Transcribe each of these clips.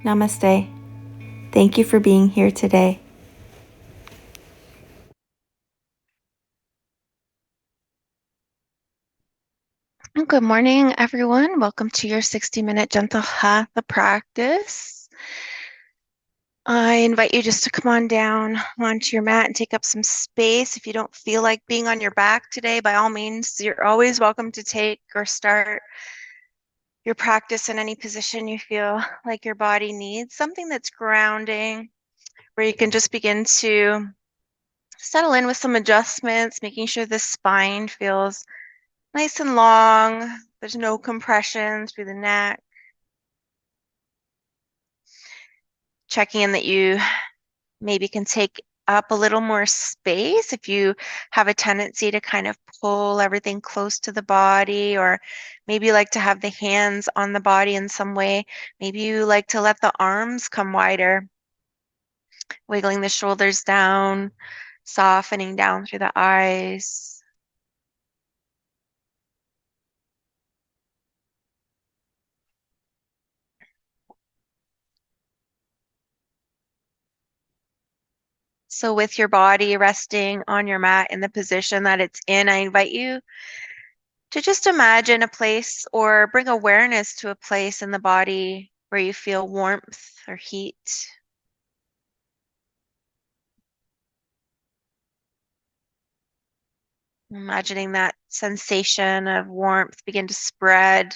Namaste. Thank you for being here today. Good morning, everyone. Welcome to your 60-minute gentle hatha practice. I invite you just to come on down onto your mat and take up some space. If you don't feel like being on your back today, by all means, you're always welcome to take or start your practice in any position you feel like your body needs. Something that's grounding, where you can just begin to settle in with some adjustments, making sure the spine feels nice and long. There's no compression through the neck. Checking in that you maybe can take up a little more space if you have a tendency to kind of pull everything close to the body, or maybe you like to have the hands on the body in some way. Maybe you like to let the arms come wider, wiggling the shoulders down, softening down through the eyes. So with your body resting on your mat in the position that it's in, I invite you to just imagine a place or bring awareness to a place in the body where you feel warmth or heat. Imagining that sensation of warmth begin to spread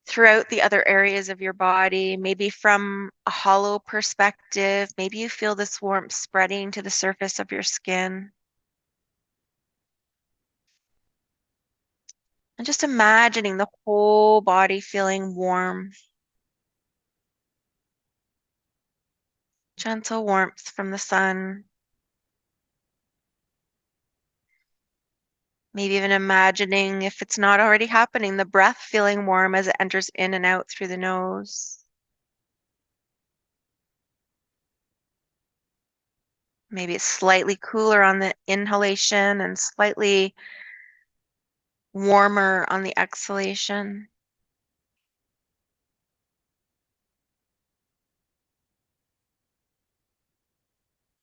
throughout the other areas of your body, maybe from a hollow perspective. Maybe you feel this warmth spreading to the surface of your skin. And just imagining the whole body feeling warm, gentle warmth from the sun. Maybe even imagining, if it's not already happening, the breath feeling warm as it enters in and out through the nose. Maybe it's slightly cooler on the inhalation and slightly warmer on the exhalation.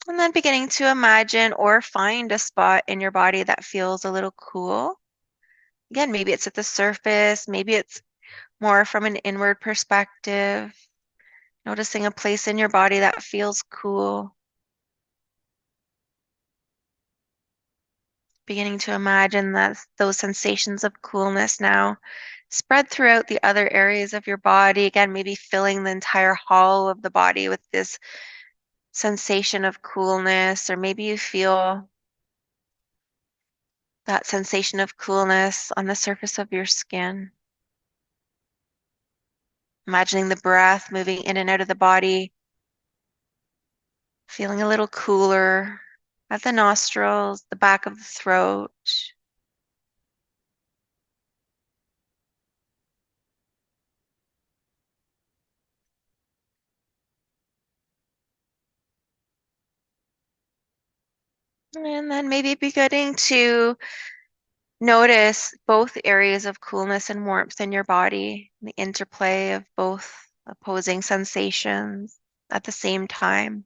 And then beginning to imagine or find a spot in your body that feels a little cool. Again, maybe it's at the surface, maybe it's more from an inward perspective, noticing a place in your body that feels cool. Beginning to imagine that those sensations of coolness now spread throughout the other areas of your body. Again, maybe filling the entire hollow of the body with this sensation of coolness, or maybe you feel that sensation of coolness on the surface of your skin. Imagining the breath moving in and out of the body, feeling a little cooler at the nostrils, the back of the throat. And then maybe beginning to notice both areas of coolness and warmth in your body, the interplay of both opposing sensations at the same time.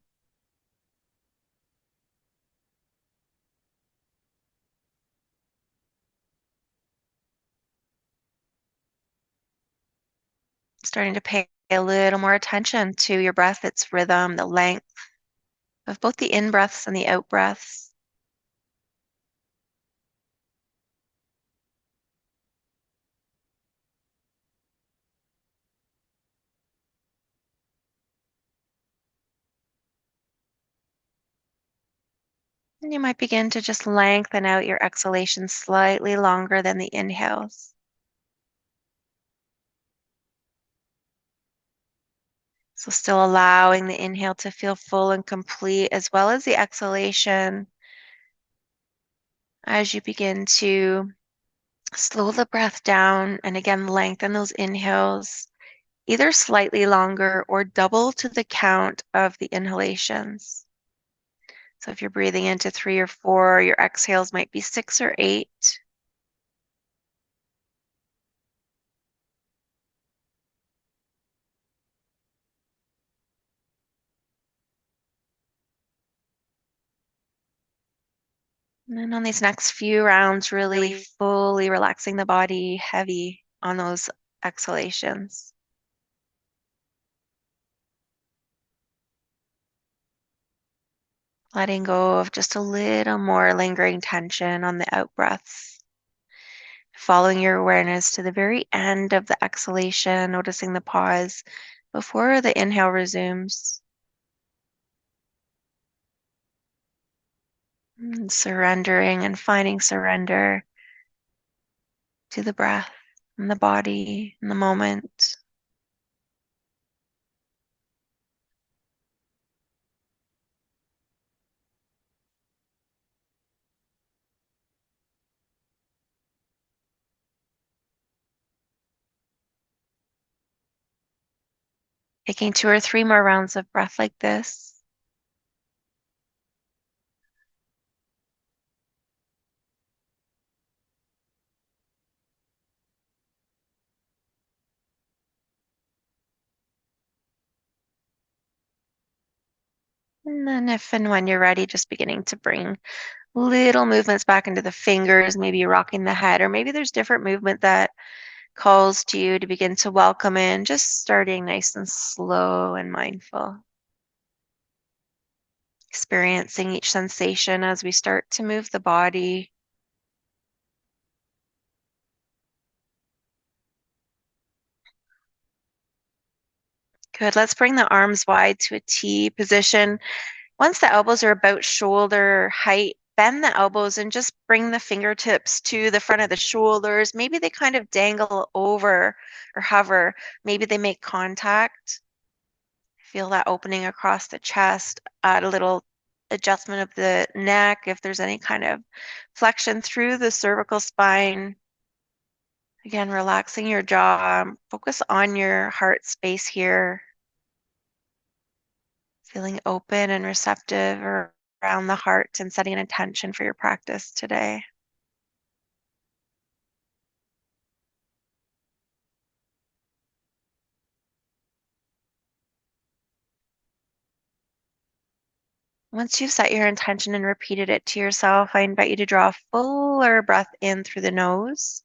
Starting to pay a little more attention to your breath, its rhythm, the length of both the in breaths and the out breaths. And you might begin to just lengthen out your exhalations slightly longer than the inhales. So still allowing the inhale to feel full and complete, as well as the exhalation, as you begin to slow the breath down and again lengthen those inhales, either slightly longer or double to the count of the inhalations. So if you're breathing into 3 or 4, your exhales might be 6 or 8. And then on these next few rounds, really fully relaxing the body, heavy on those exhalations. Letting go of just a little more lingering tension on the out breaths. Following your awareness to the very end of the exhalation, noticing the pause before the inhale resumes. And surrendering and finding surrender to the breath and the body and the moment. Taking 2 or 3 more rounds of breath like this. And then if and when you're ready, just beginning to bring little movements back into the fingers, maybe rocking the head, or maybe there's different movement that calls to you to begin to welcome in, just starting nice and slow and mindful. Experiencing each sensation as we start to move the body. Good. Let's bring the arms wide to a T position. Once the elbows are about shoulder height, bend the elbows and just bring the fingertips to the front of the shoulders. Maybe they kind of dangle over or hover. Maybe they make contact. Feel that opening across the chest. Add a little adjustment of the neck if there's any kind of flexion through the cervical spine. Again, relaxing your jaw. Focus on your heart space here. Feeling open and receptive around the heart and setting an intention for your practice today. Once you've set your intention and repeated it to yourself, I invite you to draw a fuller breath in through the nose.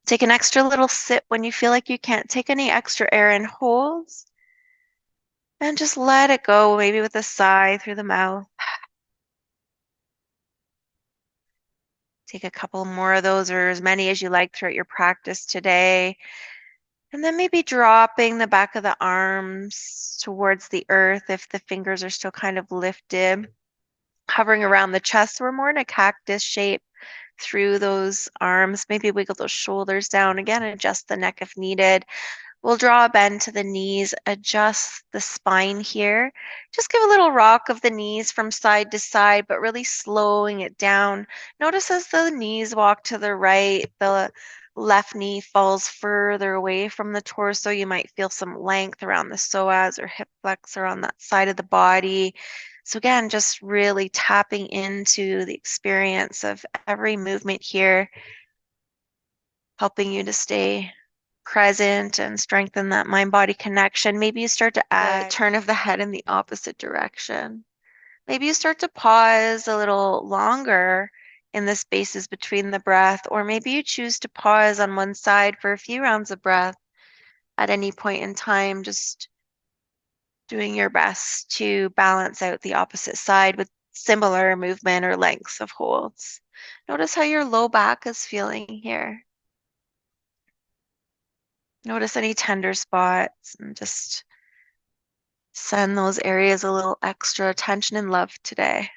Take an extra little sip when you feel like you can't take any extra air in. Hold and just let it go, maybe with a sigh through the mouth. Take a couple more of those or as many as you like throughout your practice today. And then maybe dropping the back of the arms towards the earth if the fingers are still kind of lifted, hovering around the chest. We're more in a cactus shape through those arms. Maybe wiggle those shoulders down. Again, adjust the neck if needed. We'll draw a bend to the knees, adjust the spine here. Just give a little rock of the knees from side to side, but really slowing it down. Notice as the knees walk to the right, the left knee falls further away from the torso. You might feel some length around the psoas or hip flexor on that side of the body. So again, just really tapping into the experience of every movement here, helping you to stay present and strengthen that mind-body connection. Maybe you start to add a turn of the head in the opposite direction. Maybe you start to pause a little longer in the spaces between the breath, or maybe you choose to pause on one side for a few rounds of breath at any point in time, just doing your best to balance out the opposite side with similar movement or lengths of holds. Notice how your low back is feeling here. Notice any tender spots and just send those areas a little extra attention and love today.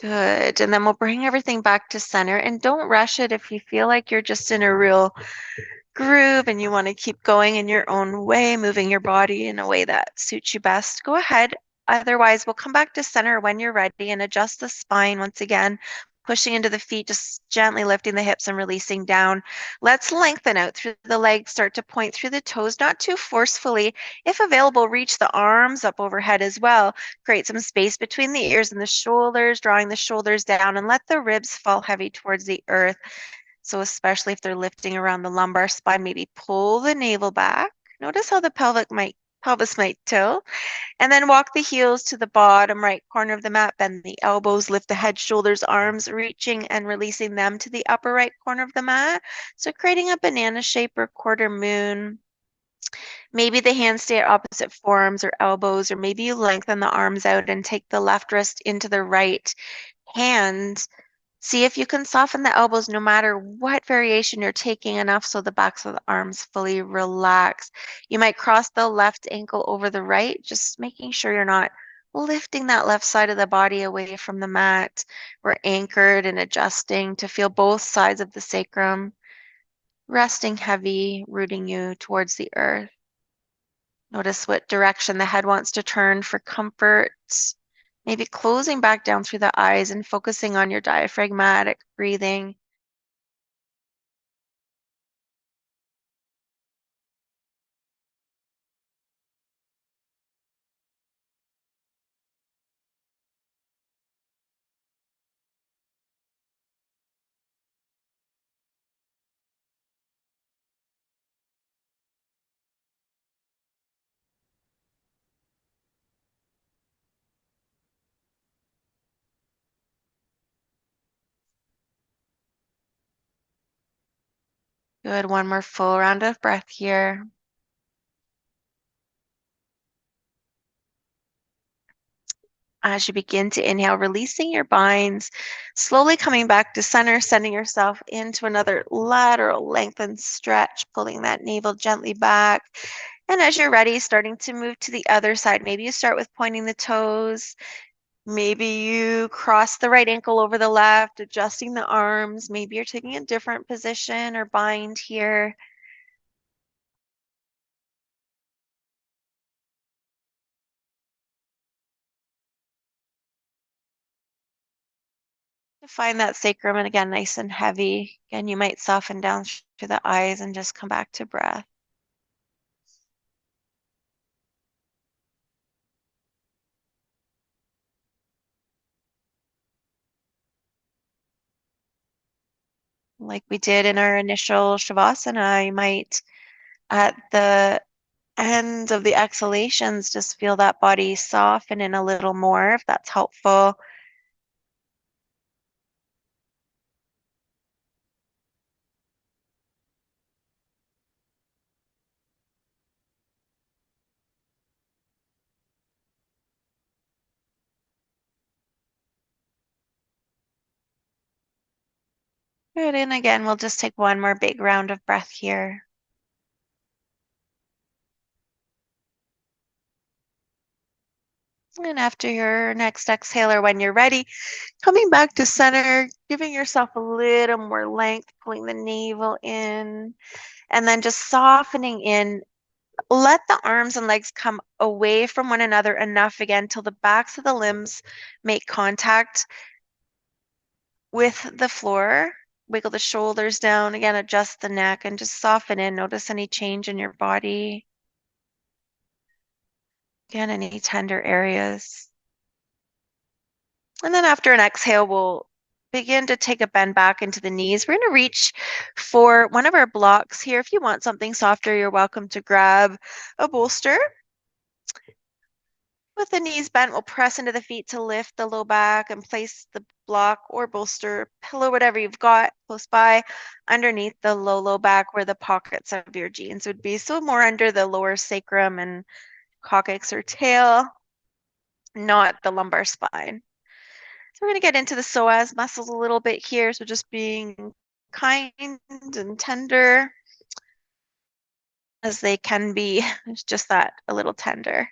Good. And then we'll bring everything back to center and don't rush it if you feel like you're just in a real groove and you want to keep going in your own way, moving your body in a way that suits you best. Go ahead. Otherwise, we'll come back to center when you're ready and adjust the spine once again, pushing into the feet, just gently lifting the hips and releasing down. Let's lengthen out through the legs, start to point through the toes, not too forcefully. If available, reach the arms up overhead as well. Create some space between the ears and the shoulders, drawing the shoulders down and let the ribs fall heavy towards the earth. So especially if they're lifting around the lumbar spine, maybe pull the navel back. Notice how the pelvis might tilt. And then walk the heels to the bottom right corner of the mat. Bend the elbows, lift the head, shoulders, arms, reaching and releasing them to the upper right corner of the mat. So creating a banana shape or quarter moon. Maybe the hands stay at opposite forearms or elbows, or maybe you lengthen the arms out and take the left wrist into the right hand. See if you can soften the elbows no matter what variation you're taking, enough so the backs of the arms fully relax. You might cross the left ankle over the right, just making sure you're not lifting that left side of the body away from the mat. We're anchored and adjusting to feel both sides of the sacrum, resting heavy, rooting you towards the earth. Notice what direction the head wants to turn for comfort. Maybe closing back down through the eyes and focusing on your diaphragmatic breathing. Good. One more full round of breath here. As you begin to inhale, releasing your binds, slowly coming back to center, sending yourself into another lateral lengthened stretch, pulling that navel gently back. And as you're ready, starting to move to the other side. Maybe you start with pointing the toes. Maybe you cross the right ankle over the left, adjusting the arms. Maybe you're taking a different position or bind here. To find that sacrum, and again, nice and heavy. Again, you might soften down to the eyes and just come back to breath. Like we did in our initial Shavasana, you might, at the end of the exhalations, just feel that body soften in a little more, if that's helpful. Good, and again, we'll just take one more big round of breath here. And after your next exhale, or when you're ready, coming back to center, giving yourself a little more length, pulling the navel in, and then just softening in. Let the arms and legs come away from one another enough again till the backs of the limbs make contact with the floor. Wiggle the shoulders down, again, adjust the neck and just soften in. Notice any change in your body. Again, any tender areas. And then after an exhale, we'll begin to take a bend back into the knees. We're going to reach for one of our blocks here. If you want something softer, you're welcome to grab a bolster. With the knees bent, we'll press into the feet to lift the low back and place the block or bolster, pillow, whatever you've got close by, underneath the low back where the pockets of your jeans would be. So more under the lower sacrum and coccyx or tail, not the lumbar spine. So we're going to get into the psoas muscles a little bit here. So just being kind and tender as they can be. It's just that a little tender.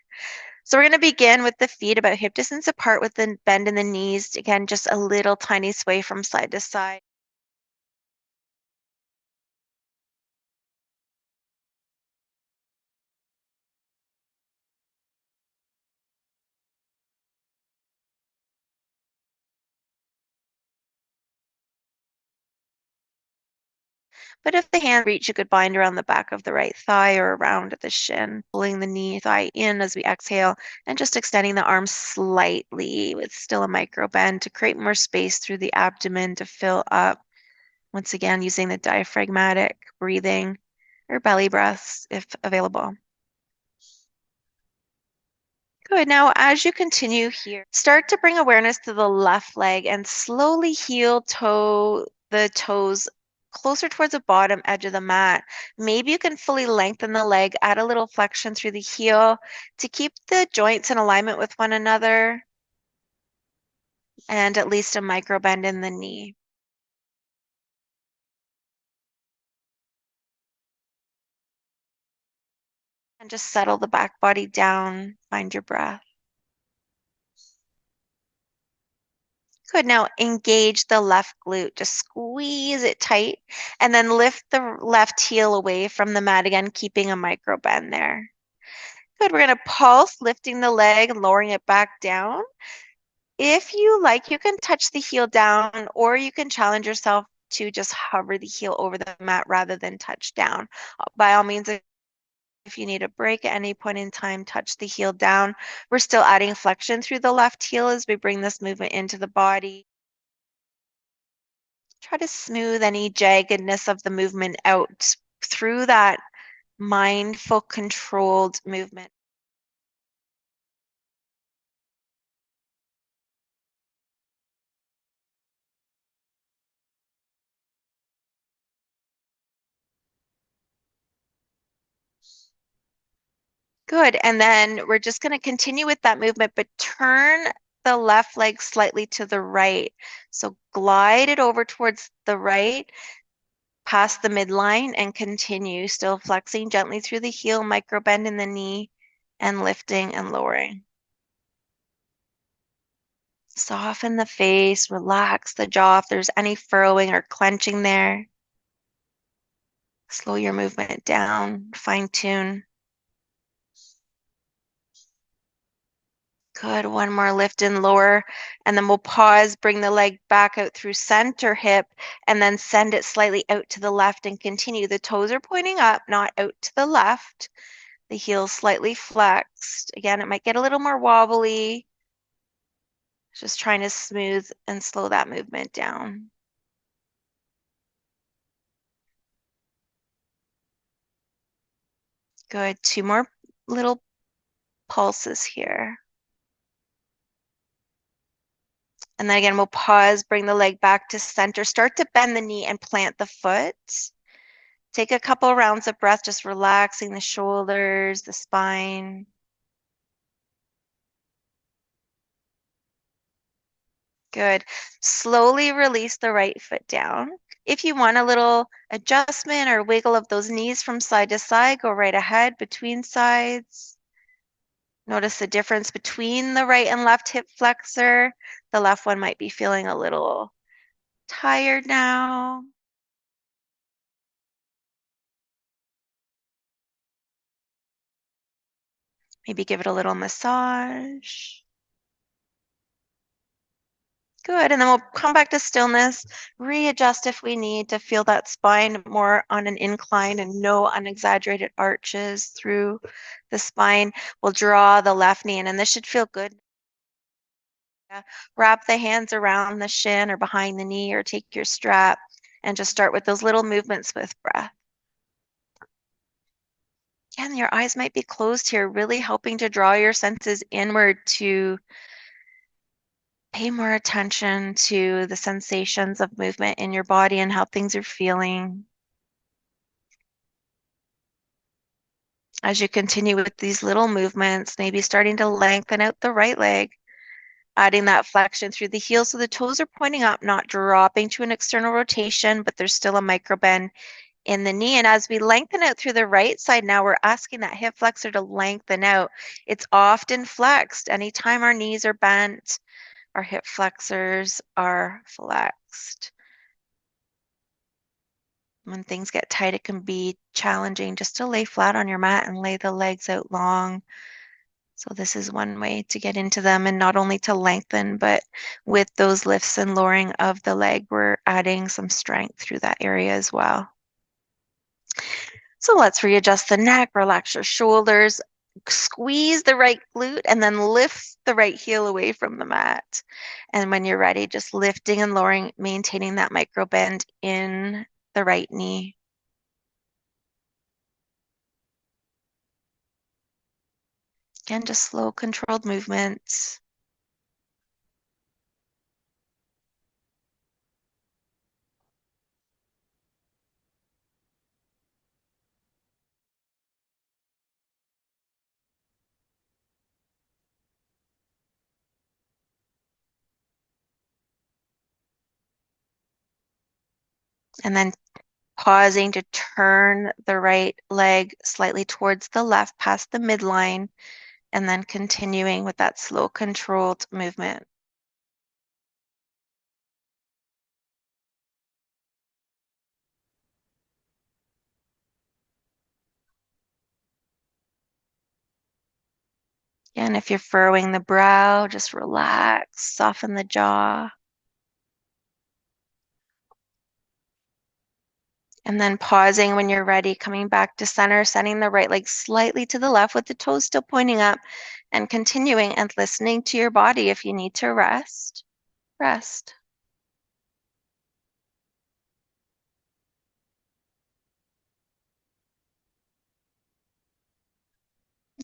So we're going to begin with the feet about hip distance apart with the bend in the knees. Again, just a little tiny sway from side to side. But if the hand reach, you could bind around the back of the right thigh or around at the shin, pulling the knee thigh in as we exhale and just extending the arms slightly with still a micro bend to create more space through the abdomen to fill up. Once again, using the diaphragmatic breathing or belly breaths if available. Good. Now, as you continue here, start to bring awareness to the left leg and slowly heel the toes closer towards the bottom edge of the mat. Maybe you can fully lengthen the leg, add a little flexion through the heel to keep the joints in alignment with one another, and at least a micro bend in the knee. And just settle the back body down, find your breath. Good. Now engage the left glute. Just squeeze it tight and then lift the left heel away from the mat again, keeping a micro bend there. Good. We're going to pulse, lifting the leg and lowering it back down. If you like, you can touch the heel down, or you can challenge yourself to just hover the heel over the mat rather than touch down. By all means, if you need a break at any point in time, touch the heel down. We're still adding flexion through the left heel as we bring this movement into the body. Try to smooth any jaggedness of the movement out through that mindful, controlled movement. Good. And then we're just going to continue with that movement, but turn the left leg slightly to the right. So glide it over towards the right, past the midline, and continue, still flexing gently through the heel, micro bend in the knee, and lifting and lowering. Soften the face, relax the jaw if there's any furrowing or clenching there. Slow your movement down, fine tune. Good. One more lift and lower. And then we'll pause, bring the leg back out through center hip, and then send it slightly out to the left and continue. The toes are pointing up, not out to the left. The heel slightly flexed. Again, it might get a little more wobbly. Just trying to smooth and slow that movement down. Good. Two more little pulses here. And then again, we'll pause, bring the leg back to center, start to bend the knee and plant the foot. Take a couple rounds of breath, just relaxing the shoulders, the spine. Good. Slowly release the right foot down. If you want a little adjustment or wiggle of those knees from side to side, go right ahead between sides. Notice the difference between the right and left hip flexor. The left one might be feeling a little tired now. Maybe give it a little massage. Good. And then we'll come back to stillness, readjust if we need to feel that spine more on an incline and no unexaggerated arches through the spine. We'll draw the left knee in, and this should feel good. Wrap the hands around the shin or behind the knee, or take your strap and just start with those little movements with breath. Again, your eyes might be closed here, really helping to draw your senses inward to pay more attention to the sensations of movement in your body and how things are feeling. As you continue with these little movements, maybe starting to lengthen out the right leg, adding that flexion through the heel so the toes are pointing up, not dropping to an external rotation, but there's still a micro bend in the knee. And as we lengthen out through the right side, now we're asking that hip flexor to lengthen out. It's often flexed. Anytime our knees are bent, our hip flexors are flexed. When things get tight, it can be challenging just to lay flat on your mat and lay the legs out long. So this is one way to get into them, and not only to lengthen, but with those lifts and lowering of the leg, we're adding some strength through that area as well. So let's readjust the neck, relax your shoulders, squeeze the right glute, and then lift the right heel away from the mat. And when you're ready, just lifting and lowering, maintaining that micro bend in the right knee. Again, just slow, controlled movements. And then pausing to turn the right leg slightly towards the left past the midline, and then continuing with that slow, controlled movement. And if you're furrowing the brow, just relax, soften the jaw. And then pausing when you're ready, coming back to center, sending the right leg slightly to the left with the toes still pointing up, and continuing and listening to your body. If you need to rest, rest.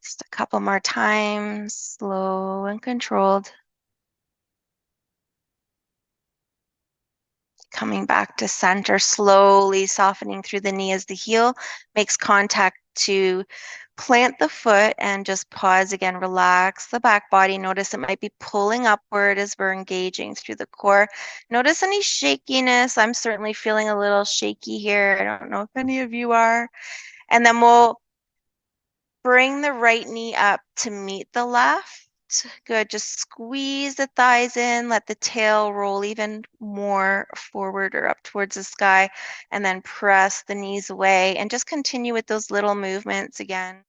Just a couple more times, slow and controlled. Coming back to center, slowly softening through the knee as the heel makes contact to plant the foot, and just pause again. Relax the back body. Notice it might be pulling upward as we're engaging through the core. Notice any shakiness. I'm certainly feeling a little shaky here. I don't know if any of you are. And then we'll bring the right knee up to meet the left. Good. Just squeeze the thighs in, let the tail roll even more forward or up towards the sky, and then press the knees away, and just continue with those little movements again.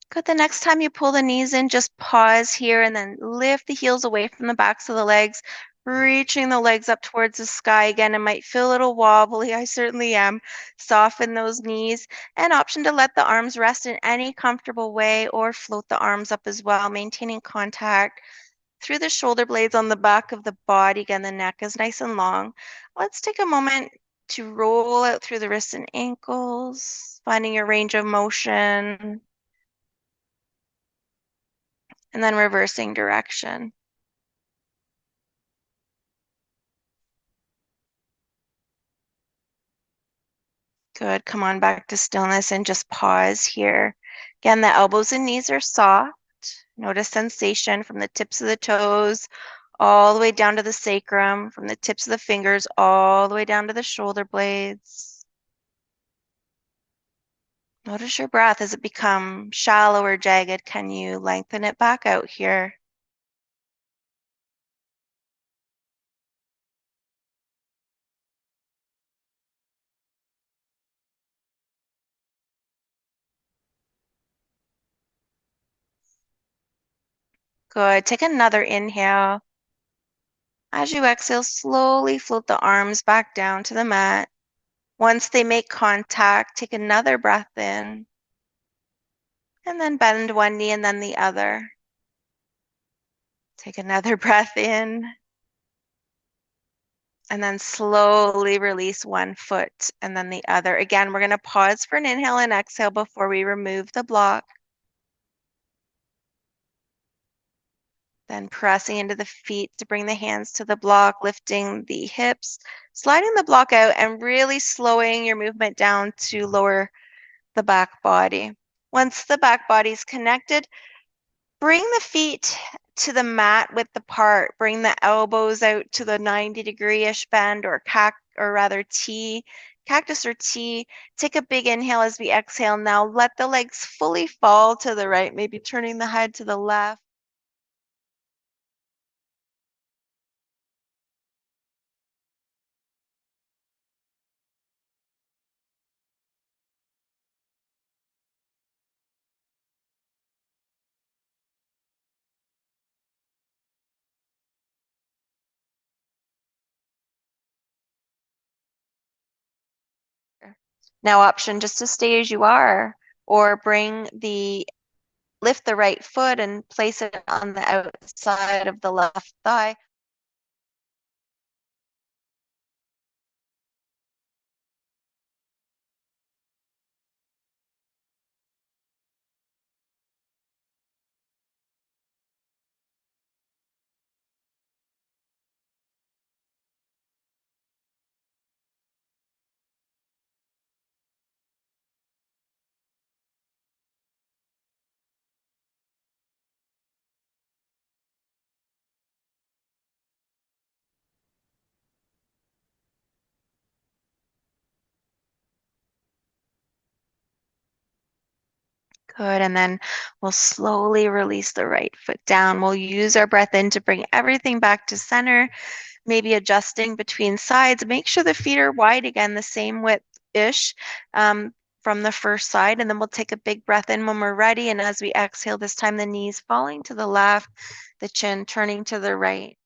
Good. The next time you pull the knees in, just pause here and then lift the heels away from the backs of the legs, reaching the legs up towards the sky again. It might feel a little wobbly. I certainly am. Soften those knees. An option to let the arms rest in any comfortable way, or float the arms up as well, maintaining contact through the shoulder blades on the back of the body. Again, the neck is nice and long. Let's take a moment to roll out through the wrists and ankles, finding your range of motion, and then reversing direction. Good. Come on back to stillness and just pause here. Again, the elbows and knees are soft. Notice sensation from the tips of the toes all the way down to the sacrum, from the tips of the fingers all the way down to the shoulder blades. Notice your breath. As it become shallow or jagged, can you lengthen it back out here? Good. Take another inhale. As you exhale, slowly float the arms back down to the mat. Once they make contact, take another breath in, and then bend one knee and then the other. Take another breath in, and then slowly release one foot and then the other. Again, we're going to pause for an inhale and exhale before we remove the block. Then pressing into the feet to bring the hands to the block, lifting the hips, sliding the block out, and really slowing your movement down to lower the back body. Once the back body is connected, bring the feet to the mat width apart. Bring the elbows out to the 90-degree-ish bend, or T, cactus or T. Take a big inhale as we exhale. Now let the legs fully fall to the right, maybe turning the head to the left. Now option just to stay as you are, or lift the right foot and place it on the outside of the left thigh. Good, and then we'll slowly release the right foot down. We'll use our breath in to bring everything back to center, maybe adjusting between sides. Make sure the feet are wide again, the same width-ish from the first side. And then we'll take a big breath in when we're ready. And as we exhale, this time the knees falling to the left, the chin turning to the right.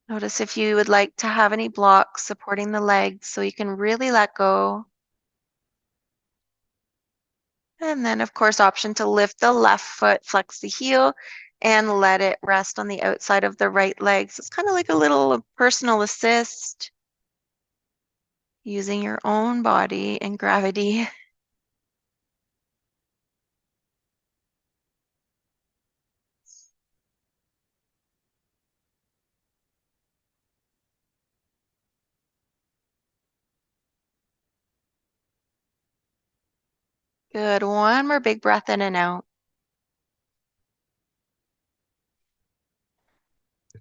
Notice if you would like to have any blocks supporting the legs so you can really let go. And then, of course, option to lift the left foot, flex the heel, and let it rest on the outside of the right leg. So it's kind of like a little personal assist using your own body and gravity. Good. One more big breath in and out.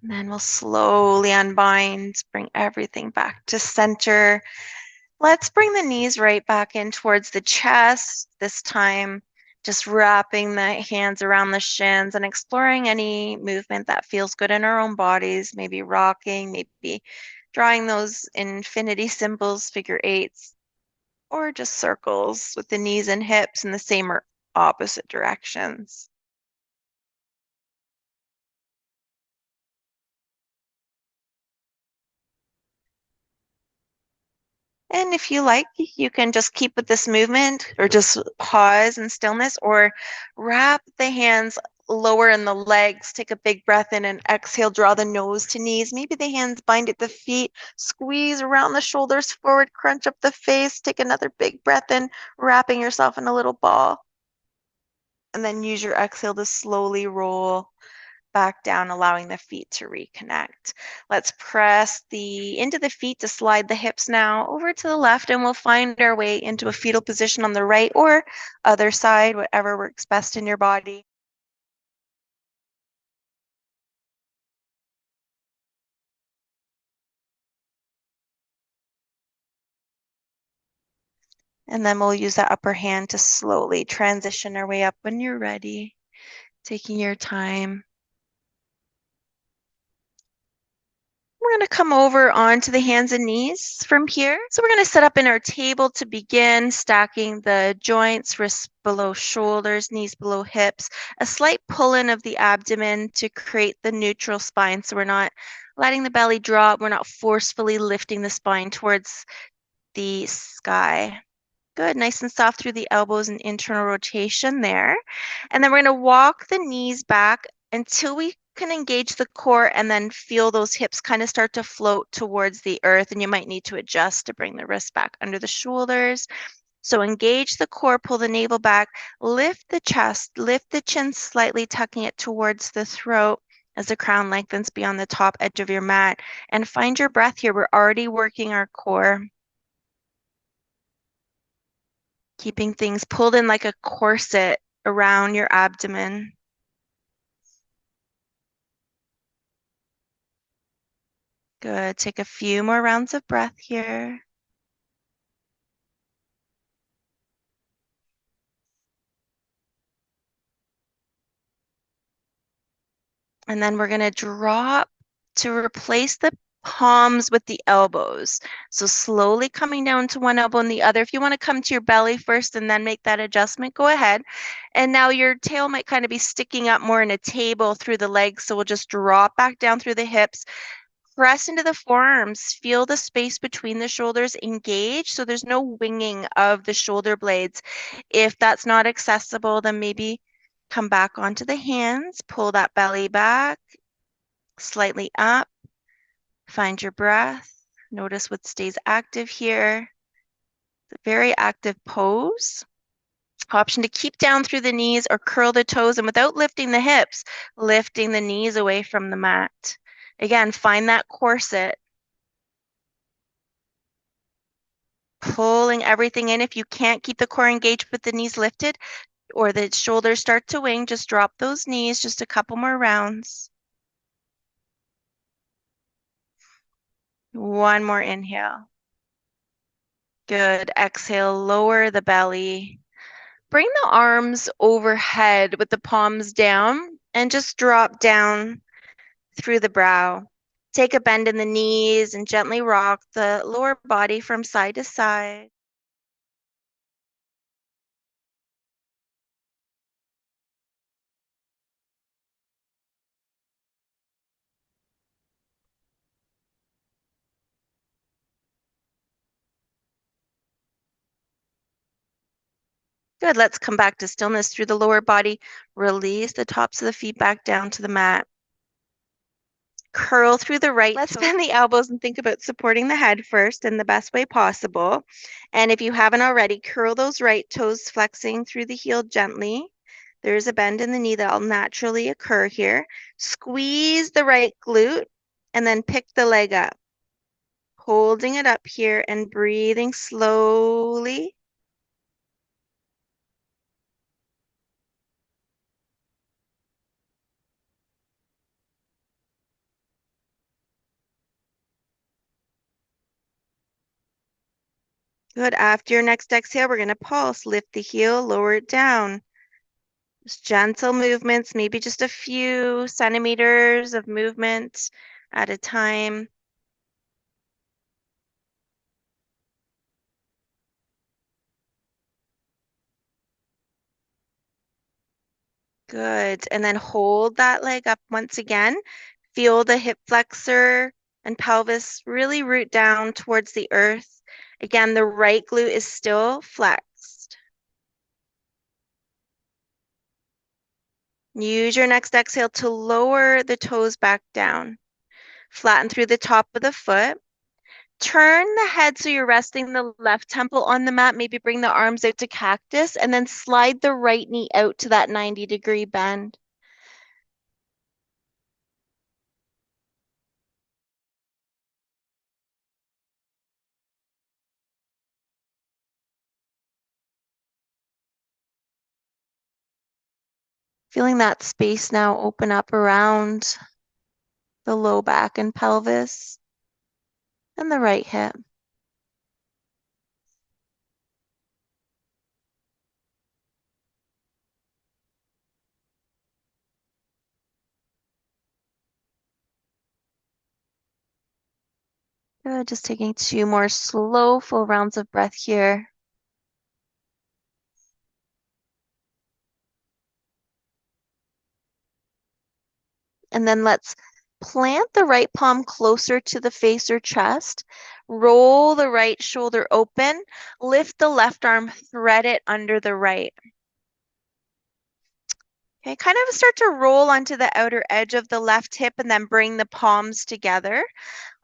And then we'll slowly unbind, bring everything back to center. Let's bring the knees right back in towards the chest. This time, just wrapping the hands around the shins and exploring any movement that feels good in our own bodies, maybe rocking, maybe drawing those infinity symbols, figure eights, or just circles with the knees and hips in the same or opposite directions. And if you like, you can just keep with this movement or just pause in stillness or wrap the hands lower in the legs. Take a big breath in and exhale, draw the nose to knees. Maybe the hands bind at the feet, squeeze around the shoulders forward, crunch up the face. Take another big breath in, wrapping yourself in a little ball. And then use your exhale to slowly roll back down, allowing the feet to reconnect. Let's press into the feet to slide the hips now over to the left, and we'll find our way into a fetal position on the right or other side, whatever works best in your body. And then we'll use that upper hand to slowly transition our way up when you're ready, taking your time. We're going to come over onto the hands and knees from here. So we're going to set up in our table to begin, stacking the joints, wrists below shoulders, knees below hips, a slight pull in of the abdomen to create the neutral spine. So we're not letting the belly drop. We're not forcefully lifting the spine towards the sky. Good, nice and soft through the elbows and internal rotation there. And then we're going to walk the knees back until we can engage the core and then feel those hips kind of start to float towards the earth. And you might need to adjust to bring the wrists back under the shoulders. So engage the core, pull the navel back, lift the chest, lift the chin slightly, tucking it towards the throat as the crown lengthens beyond the top edge of your mat. And find your breath here. We're already working our core. Keeping things pulled in like a corset around your abdomen. Good. Take a few more rounds of breath here. And then we're going to drop to replace the palms with the elbows. So slowly coming down to one elbow and the other. If you want to come to your belly first and then make that adjustment, go ahead. And now your tail might kind of be sticking up more in a table through the legs. So we'll just drop back down through the hips. Press into the forearms. Feel the space between the shoulders engage so there's no winging of the shoulder blades. If that's not accessible, then maybe come back onto the hands. Pull that belly back, slightly up. Find your breath. Notice what stays active here. It's a very active pose. Option to keep down through the knees or curl the toes, and without lifting the hips, lifting the knees away from the mat. Again, find that corset. Pulling everything in. If you can't keep the core engaged with the knees lifted or the shoulders start to wing, just drop those knees just a couple more rounds. One more inhale. Good. Exhale, lower the belly. Bring the arms overhead with the palms down and just drop down through the brow. Take a bend in the knees and gently rock the lower body from side to side. Good. Let's come back to stillness through the lower body. Release the tops of the feet back down to the mat. Curl through the right. Let's bend the elbows and think about supporting the head first in the best way possible. And if you haven't already, curl those right toes, flexing through the heel gently. There's a bend in the knee that'll naturally occur here. Squeeze the right glute and then pick the leg up. Holding it up here and breathing slowly. Good. After your next exhale, we're going to pulse. Lift the heel, lower it down. Just gentle movements, maybe just a few centimeters of movement at a time. Good. And then hold that leg up once again. Feel the hip flexor and pelvis really root down towards the earth. Again, the right glute is still flexed. Use your next exhale to lower the toes back down. Flatten through the top of the foot. Turn the head so you're resting the left temple on the mat. Maybe bring the arms out to cactus and then slide the right knee out to that 90-degree bend. Feeling that space now open up around the low back and pelvis and the right hip. Good. Just taking 2 more slow, full rounds of breath here. And then let's plant the right palm closer to the face or chest. Roll the right shoulder open. Lift the left arm, thread it under the right. Okay, kind of start to roll onto the outer edge of the left hip and then bring the palms together.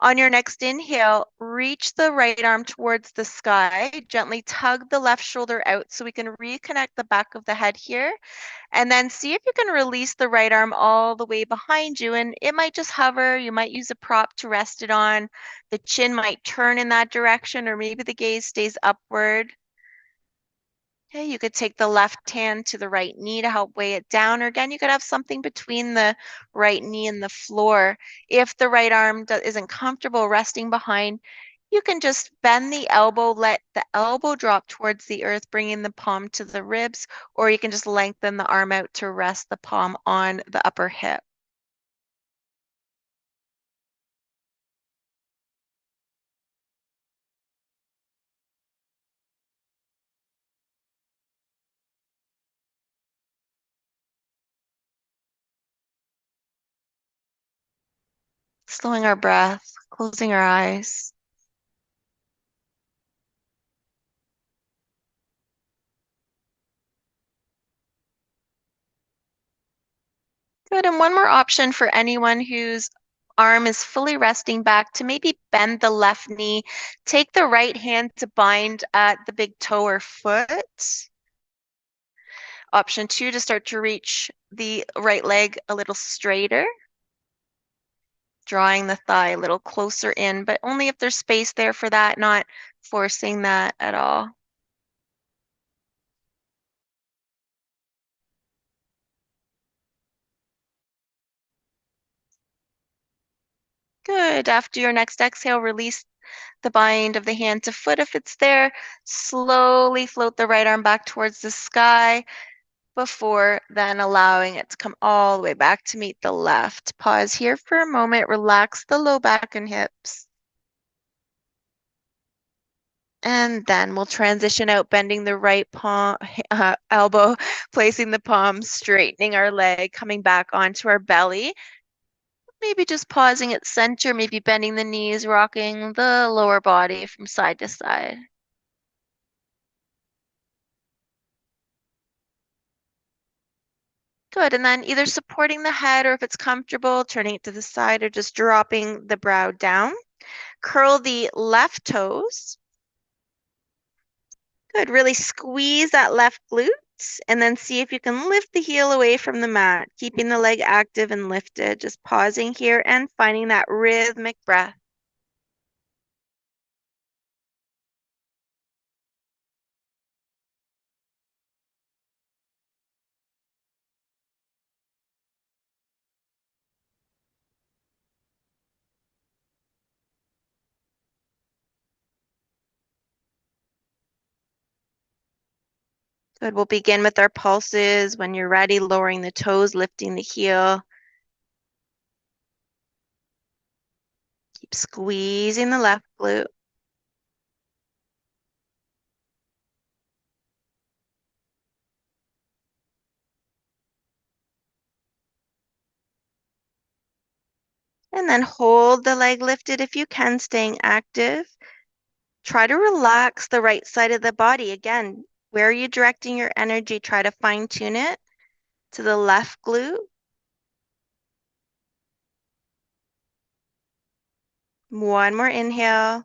On your next inhale, reach the right arm towards the sky. Gently tug the left shoulder out so we can reconnect the back of the head here. And then see if you can release the right arm all the way behind you. And it might just hover. You might use a prop to rest it on. The chin might turn in that direction, or maybe the gaze stays upward. Okay, you could take the left hand to the right knee to help weigh it down. Or again, you could have something between the right knee and the floor. If the right arm isn't comfortable resting behind, you can just bend the elbow, let the elbow drop towards the earth, bringing the palm to the ribs, or you can just lengthen the arm out to rest the palm on the upper hip. Slowing our breath, closing our eyes. Good. And one more option for anyone whose arm is fully resting back to maybe bend the left knee. Take the right hand to bind at the big toe or foot. Option 2, to start to reach the right leg a little straighter. Drawing the thigh a little closer in, but only if there's space there for that, not forcing that at all. Good. After your next exhale, release the bind of the hand to foot if it's there. Slowly float the right arm back towards the sky before then allowing it to come all the way back to meet the left. Pause here for a moment. Relax the low back and hips. And then we'll transition out, bending the right palm, elbow, placing the palm, straightening our leg, coming back onto our belly. Maybe just pausing at center, maybe bending the knees, rocking the lower body from side to side. Good, and then either supporting the head or if it's comfortable, turning it to the side or just dropping the brow down. Curl the left toes. Good, really squeeze that left glute and then see if you can lift the heel away from the mat, keeping the leg active and lifted, just pausing here and finding that rhythmic breath. Good, we'll begin with our pulses. When you're ready, lowering the toes, lifting the heel. Keep squeezing the left glute. And then hold the leg lifted if you can, staying active. Try to relax the right side of the body. Again, where are you directing your energy? Try to fine tune it to the left glute. One more inhale.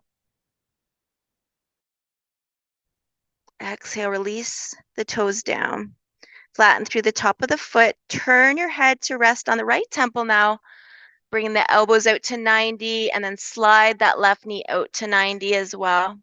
Exhale, release the toes down. Flatten through the top of the foot. Turn your head to rest on the right temple now. Bringing the elbows out to 90 and then slide that left knee out to 90 as well.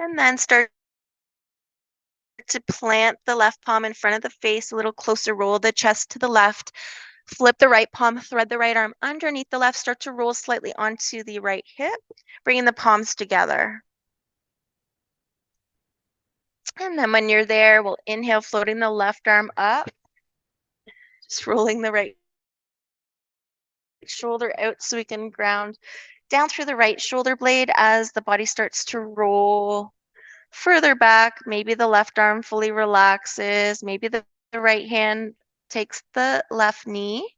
And then start to plant the left palm in front of the face, a little closer, roll the chest to the left. Flip the right palm, thread the right arm underneath the left, start to roll slightly onto the right hip, bringing the palms together. And then when you're there, we'll inhale, floating the left arm up, just rolling the right shoulder out so we can ground down through the right shoulder blade as the body starts to roll further back. Maybe the left arm fully relaxes. Maybe the right hand takes the left knee,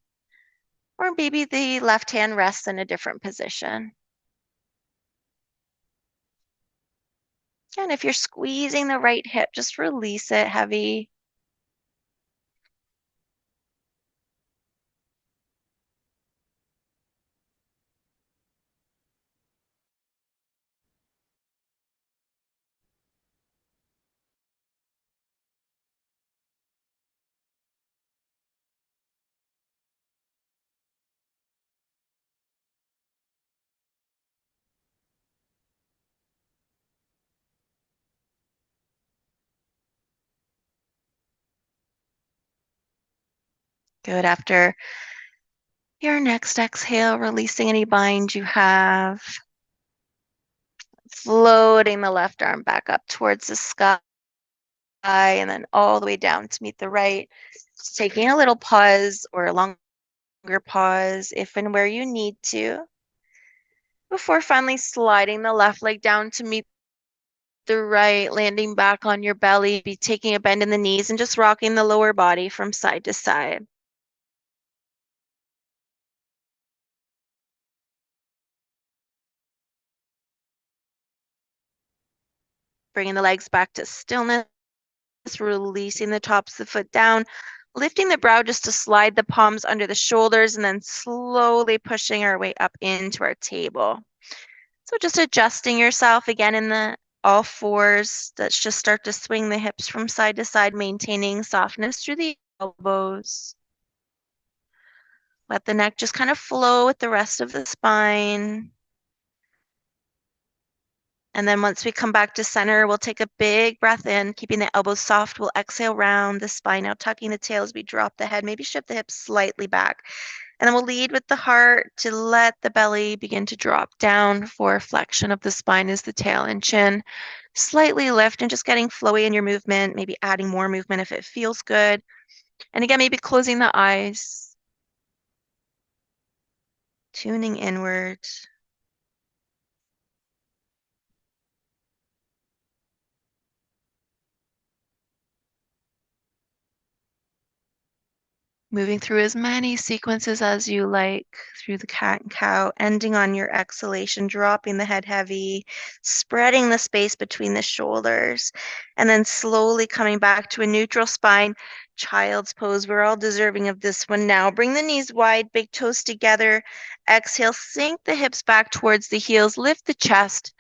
or maybe the left hand rests in a different position. And if you're squeezing the right hip, just release it heavy. Good. After your next exhale, releasing any bind you have. Floating the left arm back up towards the sky and then all the way down to meet the right. Just taking a little pause or a longer pause if and where you need to, before finally sliding the left leg down to meet the right, landing back on your belly, be taking a bend in the knees and just rocking the lower body from side to side. Bringing the legs back to stillness, releasing the tops of the foot down, lifting the brow just to slide the palms under the shoulders, and then slowly pushing our way up into our table. So just adjusting yourself again in the all fours. Let's just start to swing the hips from side to side, maintaining softness through the elbows. Let the neck just kind of flow with the rest of the spine. And then once we come back to center, we'll take a big breath in, keeping the elbows soft. We'll exhale round the spine, now tucking the tail as we drop the head, maybe shift the hips slightly back. And then we'll lead with the heart to let the belly begin to drop down for flexion of the spine as the tail and chin slightly lift, and just getting flowy in your movement, maybe adding more movement if it feels good. And again, maybe closing the eyes, tuning inward. Moving through as many sequences as you like through the cat and cow, ending on your exhalation, dropping the head heavy, spreading the space between the shoulders, and then slowly coming back to a neutral spine, child's pose. We're all deserving of this one now. Bring the knees wide, big toes together. Exhale, sink the hips back towards the heels, lift the chest.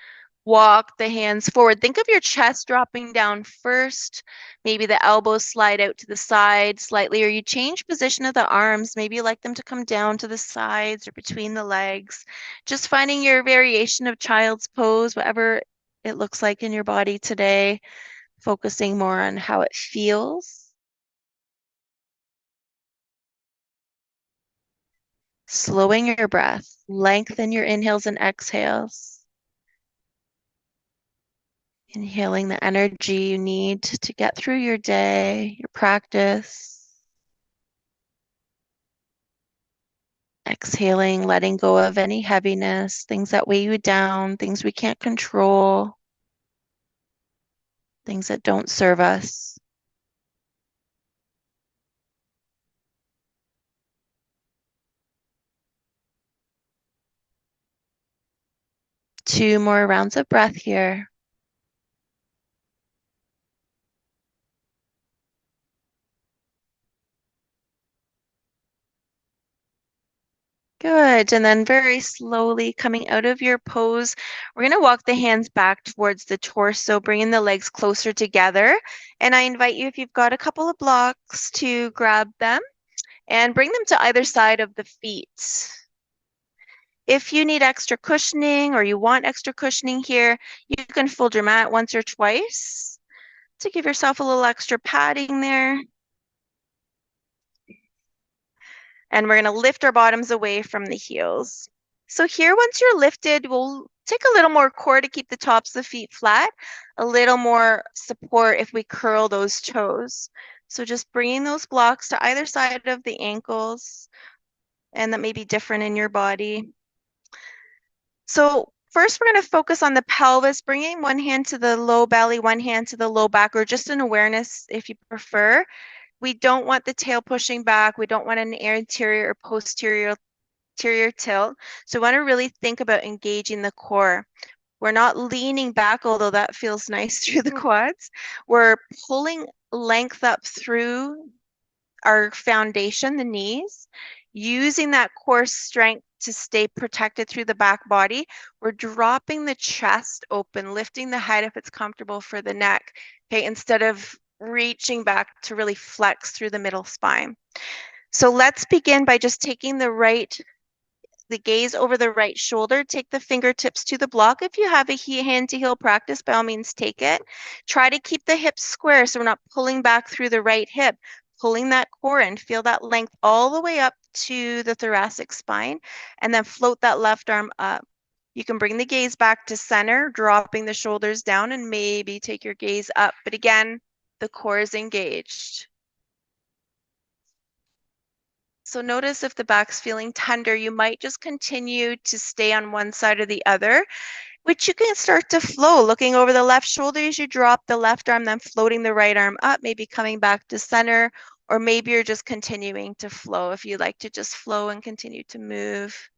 Walk the hands forward. Think of your chest dropping down first. Maybe the elbows slide out to the side slightly, or you change position of the arms. Maybe you like them to come down to the sides or between the legs. Just finding your variation of child's pose, whatever it looks like in your body today, focusing more on how it feels. Slowing your breath, lengthen your inhales and exhales. Inhaling the energy you need to get through your day, your practice. Exhaling, letting go of any heaviness, things that weigh you down, things we can't control, things that don't serve us. Two more rounds of breath here. Good. And then very slowly coming out of your pose, we're going to walk the hands back towards the torso, bringing the legs closer together. And I invite you, if you've got a couple of blocks, to grab them and bring them to either side of the feet. If you need extra cushioning or you want extra cushioning here, you can fold your mat once or twice to give yourself a little extra padding there. And we're going to lift our bottoms away from the heels. So here, once you're lifted, we'll take a little more core to keep the tops of the feet flat, a little more support if we curl those toes. So just bringing those blocks to either side of the ankles, and that may be different in your body. So first, we're going to focus on the pelvis, bringing one hand to the low belly, one hand to the low back, or just an awareness if you prefer. We don't want the tail pushing back. We don't want an anterior or posterior tilt. So we want to really think about engaging the core. We're not leaning back, although that feels nice through the quads. We're pulling length up through our foundation, the knees, using that core strength to stay protected through the back body. We're dropping the chest open, lifting the head if it's comfortable for the neck, okay, instead of reaching back to really flex through the middle spine. So let's begin by just taking the gaze over the right shoulder. Take the fingertips to the block. If you have a hand to heel practice, by all means, take it. Try to keep the hips square so we're not pulling back through the right hip, pulling that core in. Feel that length all the way up to the thoracic spine, and then float that left arm up. You can bring the gaze back to center, dropping the shoulders down, and maybe take your gaze up. But again, the core is engaged. So notice if the back's feeling tender, you might just continue to stay on one side or the other, which you can start to flow, looking over the left shoulder as you drop the left arm, then floating the right arm up, maybe coming back to center, or maybe you're just continuing to flow if you like to just flow and continue to move.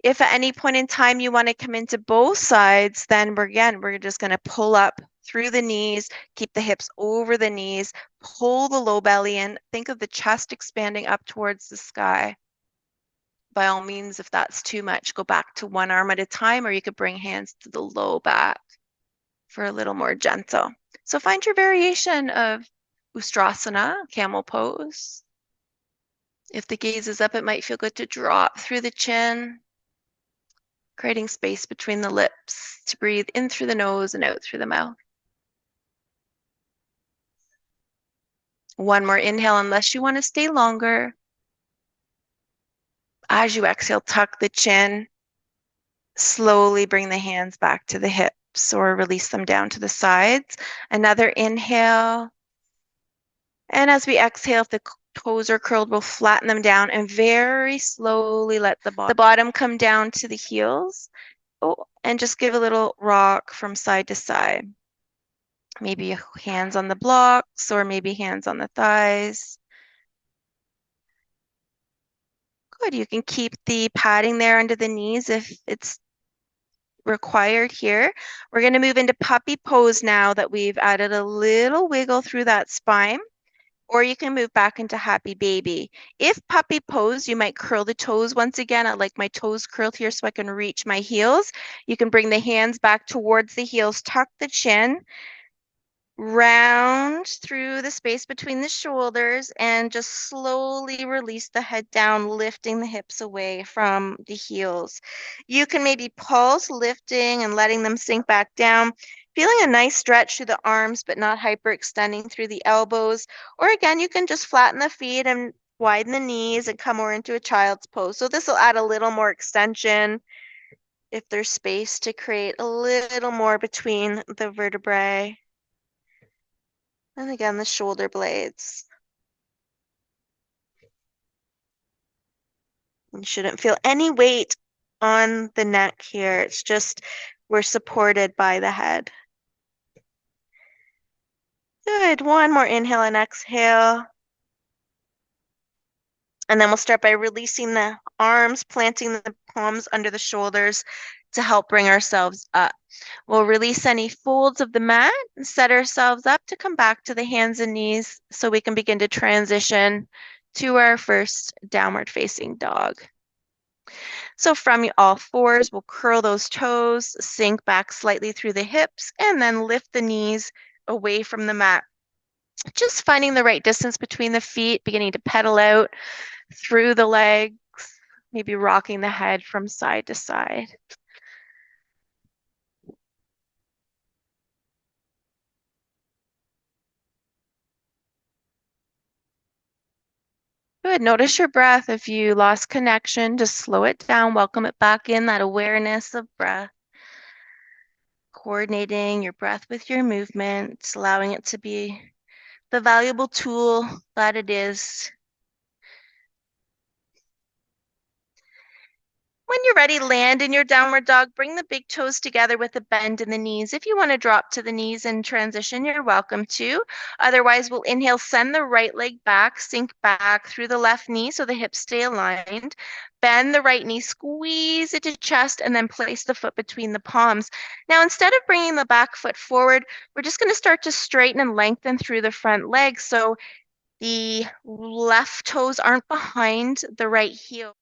If at any point in time you want to come into both sides, then we're just going to pull up through the knees, keep the hips over the knees, pull the low belly in. Think of the chest expanding up towards the sky. by all means, if that's too much, go back to one arm at a time, or you could bring hands to the low back for a little more gentle. So find your variation of Ustrasana, camel pose. If the gaze is up, it might feel good to drop through the chin, creating space between the lips to breathe in through the nose and out through the mouth. One more inhale, unless you want to stay longer. As you exhale, tuck the chin. Slowly bring the hands back to the hips or release them down to the sides. Another inhale. And as we exhale, if the toes are curled, we'll flatten them down and very slowly let the bottom come down to the heels. Oh, and just give a little rock from side to side. Maybe hands on the blocks or maybe hands on the thighs. Good. You can keep the padding there under the knees if it's required here. We're going to move into puppy pose now that we've added a little wiggle through that spine, or you can move back into happy baby. If puppy pose, you might curl the toes once again. I like my toes curled here so I can reach my heels. You can bring the hands back towards the heels, tuck the chin, round through the space between the shoulders, and just slowly release the head down, lifting the hips away from the heels. You can maybe pulse, lifting and letting them sink back down, feeling a nice stretch through the arms, but not hyperextending through the elbows. Or again, you can just flatten the feet and widen the knees and come more into a child's pose. So this will add a little more extension if there's space to create a little more between the vertebrae. And again, the shoulder blades. You shouldn't feel any weight on the neck here. It's just we're supported by the head. Good. One more inhale and exhale. And then we'll start by releasing the arms, planting the palms under the shoulders to help bring ourselves up. We'll release any folds of the mat and set ourselves up to come back to the hands and knees so we can begin to transition to our first downward facing dog. So from all fours, we'll curl those toes, sink back slightly through the hips, and then lift the knees away from the mat. Just finding the right distance between the feet, beginning to pedal out through the legs, maybe rocking the head from side to side. Good. Notice your breath. If you lost connection, just slow it down, welcome it back in, that awareness of breath. Coordinating your breath with your movements, allowing it to be the valuable tool that it is. When you're ready, land in your downward dog. Bring the big toes together with a bend in the knees. If you want to drop to the knees and transition, you're welcome to. Otherwise, we'll inhale, send the right leg back, sink back through the left knee so the hips stay aligned. Bend the right knee, squeeze it to chest, and then place the foot between the palms. Now, instead of bringing the back foot forward, we're just going to start to straighten and lengthen through the front leg. So the left toes aren't behind the right heel.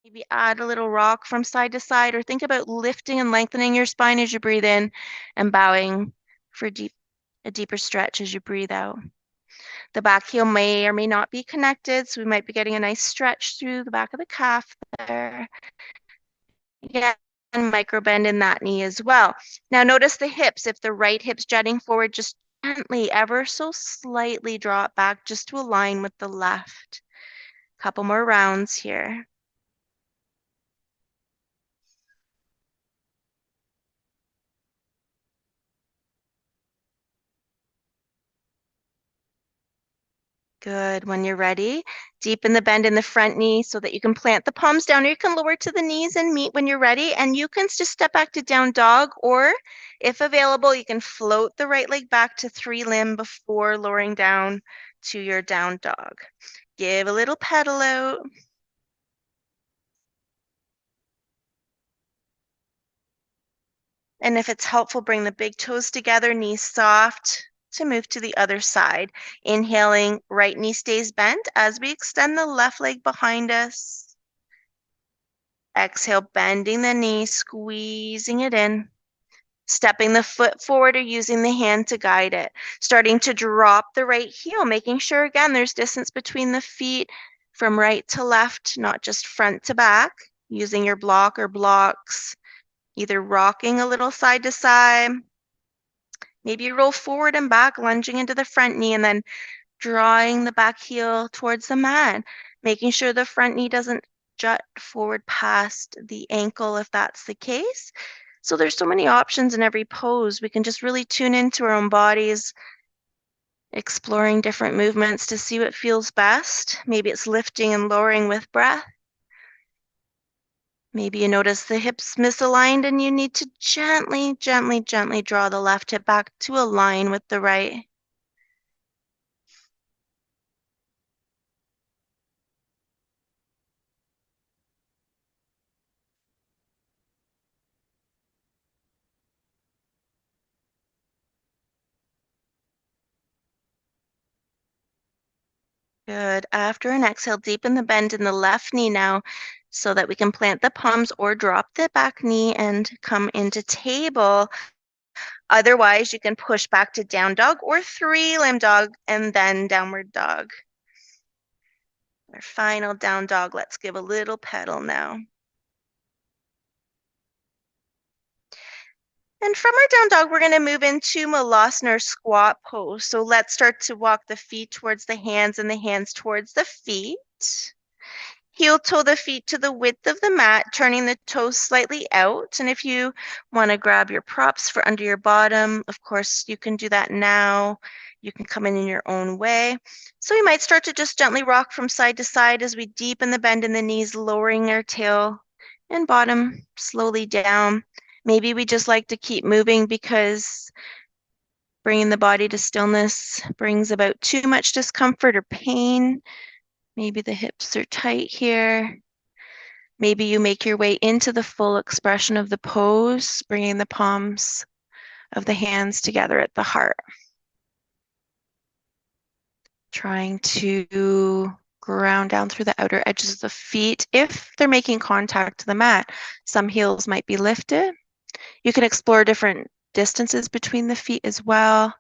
Maybe add a little rock from side to side, or think about lifting and lengthening your spine as you breathe in and bowing for a deeper stretch as you breathe out. The back heel may or may not be connected, so we might be getting a nice stretch through the back of the calf there. Yeah, and micro bend in that knee as well. Now notice the hips. If the right hip's jutting forward, just gently, ever so slightly drop back just to align with the left. Couple more rounds here. Good. When you're ready, deepen the bend in the front knee so that you can plant the palms down, or you can lower to the knees and meet when you're ready. And you can just step back to down dog, or if available, you can float the right leg back to 3 limb before lowering down to your down dog. Give a little pedal out. And if it's helpful, bring the big toes together, knees soft to move to the other side. Inhaling, right knee stays bent as we extend the left leg behind us. Exhale, bending the knee, squeezing it in. Stepping the foot forward or using the hand to guide it. Starting to drop the right heel, making sure, again, there's distance between the feet from right to left, not just front to back. Using your block or blocks, either rocking a little side to side. Maybe you roll forward and back, lunging into the front knee, and then drawing the back heel towards the mat, making sure the front knee doesn't jut forward past the ankle if that's the case. So there's so many options in every pose. We can just really tune into our own bodies, exploring different movements to see what feels best. Maybe it's lifting and lowering with breath. Maybe you notice the hips misaligned and you need to gently, gently, gently draw the left hip back to align with the right. Good. After an exhale, deepen the bend in the left knee now so that we can plant the palms or drop the back knee and come into table. Otherwise, you can push back to down dog or three-limb dog and then downward dog. Our final down dog. Let's give a little pedal now. And from our down dog, we're going to move into Malasana squat pose. So let's start to walk the feet towards the hands and the hands towards the feet. Heel toe the feet to the width of the mat, turning the toes slightly out. And if you want to grab your props for under your bottom, of course, you can do that now. You can come in your own way. So we might start to just gently rock from side to side as we deepen the bend in the knees, lowering our tail and bottom slowly down. Maybe we just like to keep moving because bringing the body to stillness brings about too much discomfort or pain. Maybe the hips are tight here. Maybe you make your way into the full expression of the pose, bringing the palms of the hands together at the heart. Trying to ground down through the outer edges of the feet. If they're making contact to the mat, some heels might be lifted. You can explore different distances between the feet as well.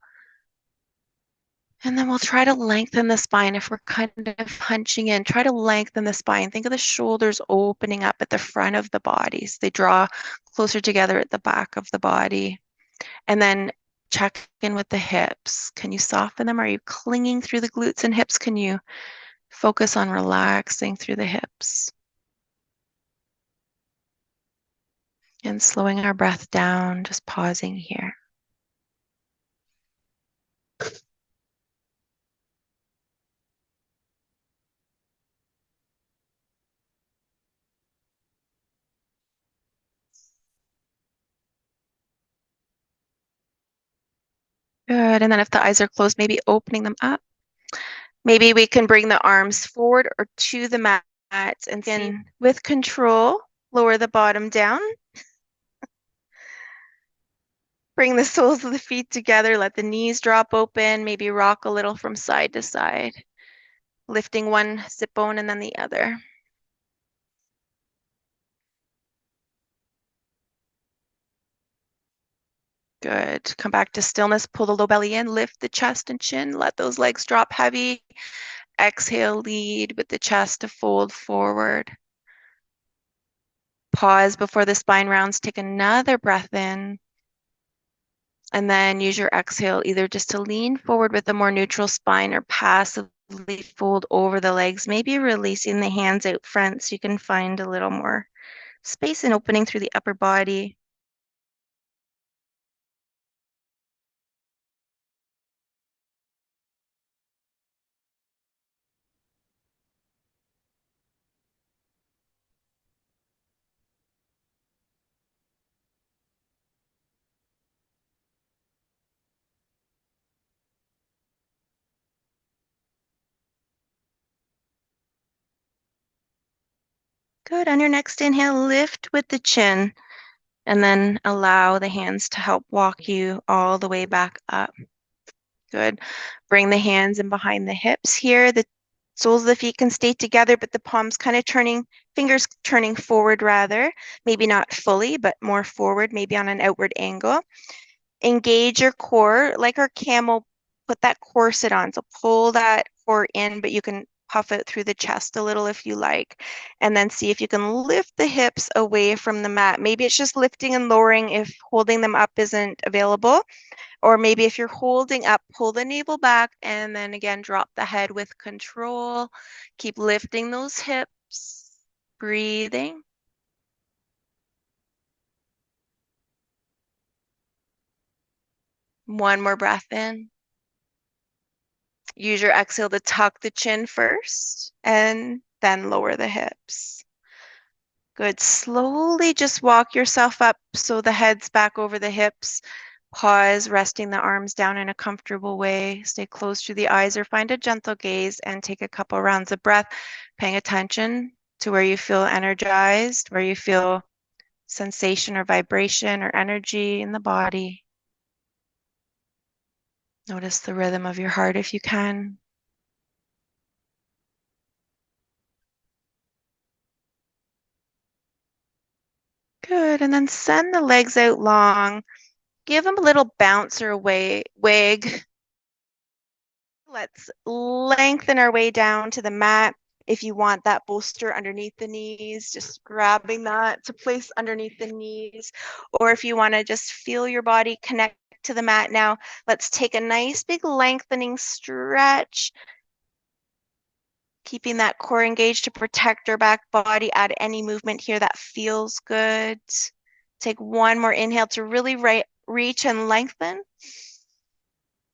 And then we'll try to lengthen the spine. If we're kind of hunching in, try to lengthen the spine. Think of the shoulders opening up at the front of the body. So they draw closer together at the back of the body. And then check in with the hips. Can you soften them? Are you clinging through the glutes and hips? Can you focus on relaxing through the hips? And slowing our breath down, just pausing here. Good. And then if the eyes are closed, maybe opening them up. Maybe we can bring the arms forward or to the mat and see with control, lower the bottom down. Bring the soles of the feet together, let the knees drop open, maybe rock a little from side to side, lifting one sit bone and then the other. Good. Come back to stillness, pull the low belly in, lift the chest and chin, let those legs drop heavy. Exhale, lead with the chest to fold forward. Pause before the spine rounds, take another breath in. And then use your exhale either just to lean forward with a more neutral spine or passively fold over the legs, maybe releasing the hands out front so you can find a little more space and opening through the upper body. Good. On your next inhale, lift with the chin and then allow the hands to help walk you all the way back up. Good. Bring the hands in behind the hips here. The soles of the feet can stay together, but the palms kind of turning, fingers turning forward rather. Maybe not fully, but more forward, maybe on an outward angle. Engage your core like our camel, put that corset on. So pull that core in, but you can puff it through the chest a little if you like. And then see if you can lift the hips away from the mat. Maybe it's just lifting and lowering if holding them up isn't available. Or maybe if you're holding up, pull the navel back and then again, drop the head with control. Keep lifting those hips, breathing. One more breath in. Use your exhale to tuck the chin first and then lower the hips. Good. Slowly just walk yourself up so the head's back over the hips. Pause, resting the arms down in a comfortable way. Stay close to the eyes or find a gentle gaze and take a couple rounds of breath, paying attention to where you feel energized, where you feel sensation or vibration or energy in the body. Notice the rhythm of your heart if you can. Good. And then send the legs out long. Give them a little bounce or a wag. Let's lengthen our way down to the mat. If you want that bolster underneath the knees, just grabbing that to place underneath the knees. Or if you want to just feel your body connect to the mat now, let's take a nice big lengthening stretch. Keeping that core engaged to protect our back body. Add any movement here that feels good. Take one more inhale to really reach and lengthen.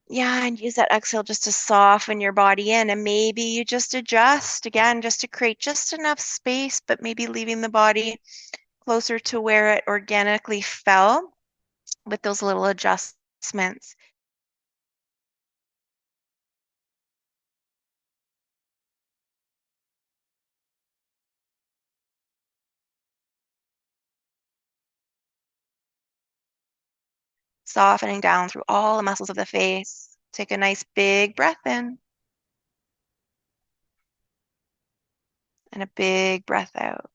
Yeah, and use that exhale just to soften your body in. And maybe you just adjust again, just to create just enough space, but maybe leaving the body closer to where it organically fell with those little adjustments. Softening down through all the muscles of the face. Take a nice big breath in and a big breath out.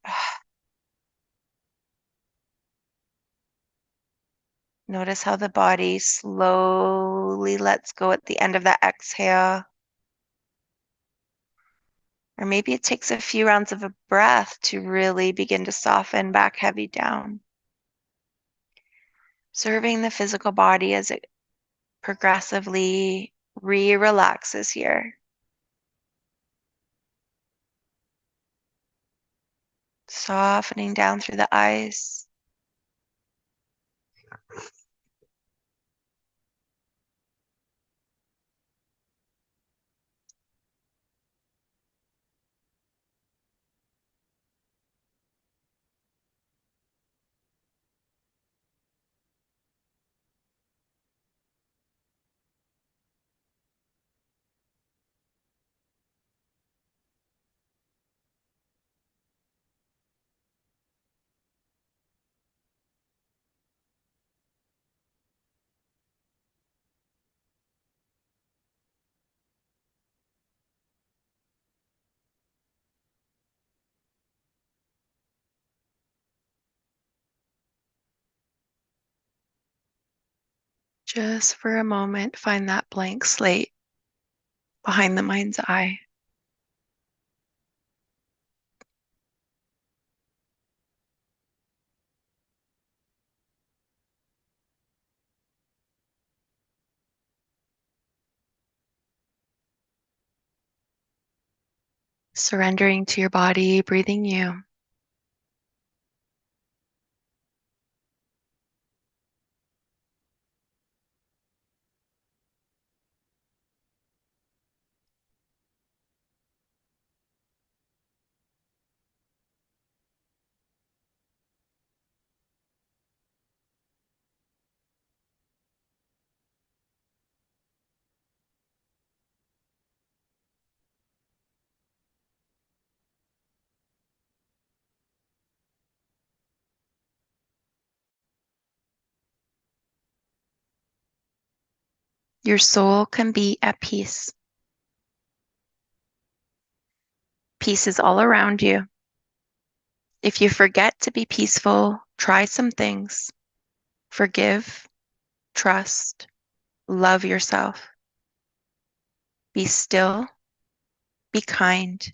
Notice how the body slowly lets go at the end of that exhale. Or maybe it takes a few rounds of a breath to really begin to soften back heavy down. Observing the physical body as it progressively relaxes here. Softening down through the eyes. Just for a moment, find that blank slate behind the mind's eye. Surrendering to your body, breathing you. Your soul can be at peace. Peace is all around you. If you forget to be peaceful, try some things. Forgive, trust, love yourself. Be still, be kind,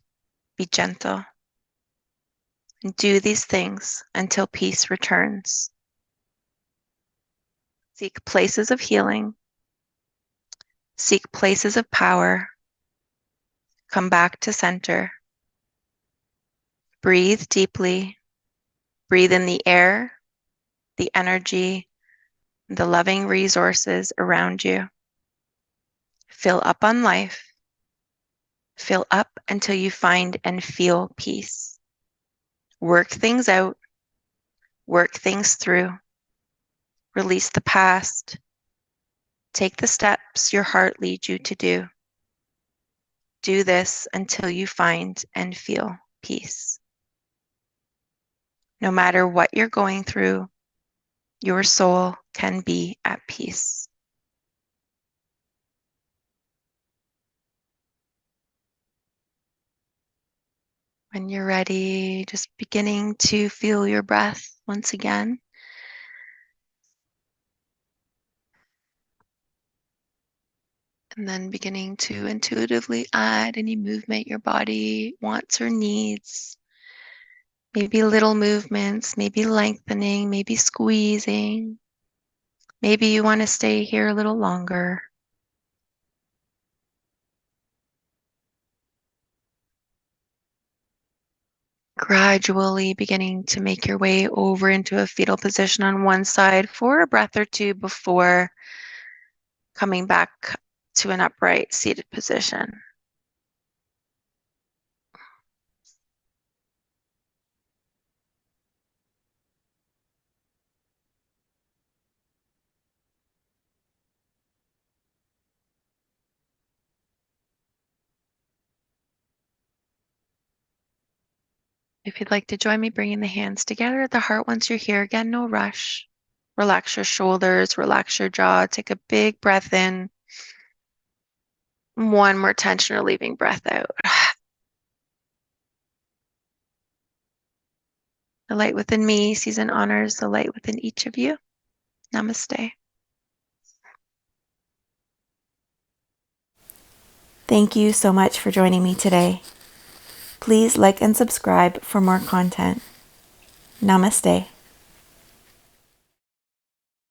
be gentle. And do these things until peace returns. Seek places of healing. Seek places of power. Come back to center. Breathe deeply. Breathe in the air, the energy, the loving resources around you. Fill up on life. Fill up until you find and feel peace. Work things out. Work things through. Release the past. Take the steps your heart leads you to do. Do this until you find and feel peace. No matter what you're going through, your soul can be at peace. When you're ready, just beginning to feel your breath once again. And then beginning to intuitively add any movement your body wants or needs. Maybe little movements, maybe lengthening, maybe squeezing. Maybe you want to stay here a little longer. Gradually beginning to make your way over into a fetal position on one side for a breath or two before coming back to an upright seated position. If you'd like to join me bringing the hands together at the heart once you're here, again, no rush. Relax your shoulders, relax your jaw, take a big breath in. One more tension relieving breath out. The light within me sees and honors the light within each of you. Namaste. Thank you so much for joining me today. Please like and subscribe for more content. Namaste.